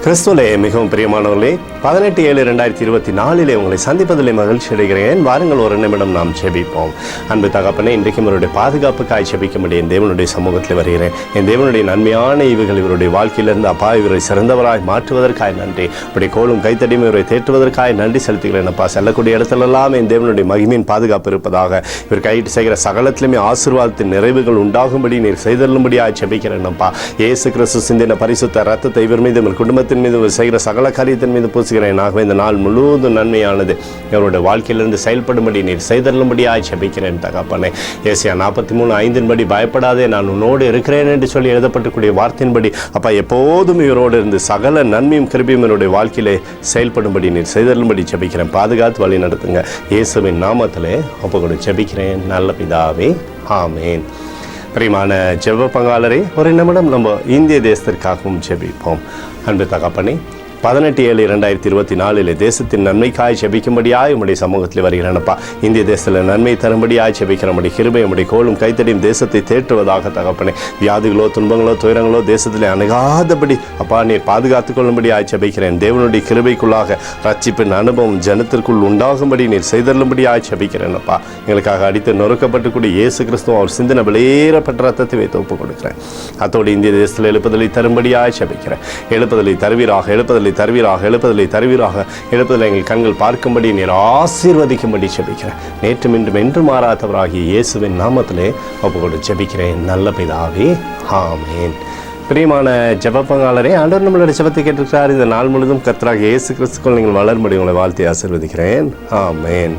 கிறிஸ்துவிலே மிகவும் பிரியமானவர்களே, 18/7/2024 உங்களை சந்திப்பதிலே மகிழ்ச்சி அடைகிறேன். வாருங்கள், ஒரு நிமிடம் நாம் ஜெபிப்போம். அன்பு தகப்பனே, இன்றைக்கும் இவருடைய பாதுகாப்புக்காய் ஜெபிக்கும்படி என் தேவனுடைய சமூகத்தில் வருகிறேன். என் தேவனுடைய நன்மையான ஈவுகள் இவருடைய வாழ்க்கையிலிருந்து அப்பா இவரை சிறந்தவராய் மாற்றுவதற்காய் நன்றி. இப்படி கோலும் கைத்தடியும் இவரை தேற்றுவதற்காய் நன்றி செலுத்துகிறேன். அப்பா, செல்லக்கூடிய இடத்துலெல்லாம் என் தேவனுடைய மகிமையின் பாதுகாப்பு இருப்பதாக. இவர் கையிட்டு செய்கிற சகலத்திலுமே ஆசீர்வாதத்தின் நிறைவுகள் உண்டாகும்படி நீர் செய்தல்லும்படியாய் ஜெபிக்கிறேன். அப்பா, இயேசு கிறிஸ்து சிந்தின பரிசுத்த ரத்தத்தை இவர் மீது குடும்பத்தின் மீது செய்கிற சகல காரியத்தின் மீது பூசுகிறேன். ஆகவே இந்த நாள் முழுவதும் நன்மையானது இவருடைய வாழ்க்கையிலிருந்து செயல்படும்படி நீர் செய்தல்லும்படியாய் ஜெபிக்கிறேன் தகப்பனே. ஏசாயா 43:5 பயப்படாதே, நான் உன்னோடு இருக்கிறேன் என்று சொல்லி எழுதப்பட்டக்கூடிய வார்த்தையின்படி அப்பா எப்போதும் இவரோடு இருந்து சகல நன்மையும் கிருபையும் என்னுடைய வாழ்க்கையிலே செயல்படும்படி நீர் செய்தல்லும்படி ஜெபிக்கிறேன். பாதுகாத்து வழி நடத்துங்க. இயேசுவின் நாமத்திலே ஒப்புக்கொடு ஜெபிக்கிறேன் நல்ல பிதாவே, ஆமேன். பிரியமான ஜெப பங்காளரே, ஒரு நிமிடம் நம்ம இந்திய தேசத்திற்காகவும் ஜெபிப்போம். அன்பு தகப்பனே, 18/7/2024 தேசத்தின் நன்மைக்காய் ஜெபிக்கும்படியாய் உம்முடைய சமூகத்தில் வருகிறேனப்பா. இந்திய தேசத்தில் நன்மை தரும்படியாய் ஜெபிக்கிற நம்முடைய கிருபை நம்முடைய கோலும் கைத்தடியும் தேசத்தை தேற்றுவதாக தகப்பனே. வியாதிகளோ துன்பங்களோ துயரங்களோ தேசத்திலே அணுகாதபடி அப்பா நீர் பாதுகாத்துக் கொள்ளும்படியாய் ஜெபிக்கிறேன். தேவனுடைய கிருபைக்குள்ளாக ரட்சிப்பின் அனுபவம் ஜனத்திற்குள் உண்டாகும்படி நீர் செய்தல்லும்படியாய் ஜெபிக்கிறேனப்பா. எங்களுக்காக அடித்து நொறுக்கப்பட்டுக்கூடிய இயேசு கிறிஸ்துவ அவர் சிந்தனை விலையேறப்பட்ட ரத்தத்தை வைத்து ஒப்புக் கொடுக்கிறேன். அத்தோடு இந்திய தேசத்தில் எழுப்புதலை தரும்படியாய் ஜெபிக்கிறேன். எழுப்புதலை தருவீராக, எழுப்புதலை எழுப்புதலை எங்கள் கண்கள் பார்க்கும்படி நீர் ஆசீர்வதிக்கும்படி ஜெபிக்கிறேன். நேற்றும் இன்றும் என்று மாறாதவராகிய இயேசுவின் நாமத்திலே ஒப்புக்கொடு ஜெபிக்கிறேன் நல்ல பிதாவே, ஆமேன். பிரியமான ஜெப பங்காளரே, ஆண்டவர் நம்மளுடைய ஜெபத்தை கேட்டிருக்கிறார். இந்த நாள் முழுவதும் கர்த்தராகிய இயேசு கிறிஸ்துக்குள் நீங்கள் வளரும்படி உங்களை வாழ்த்தி ஆசீர்வதிக்கிறேன். ஆமேன்.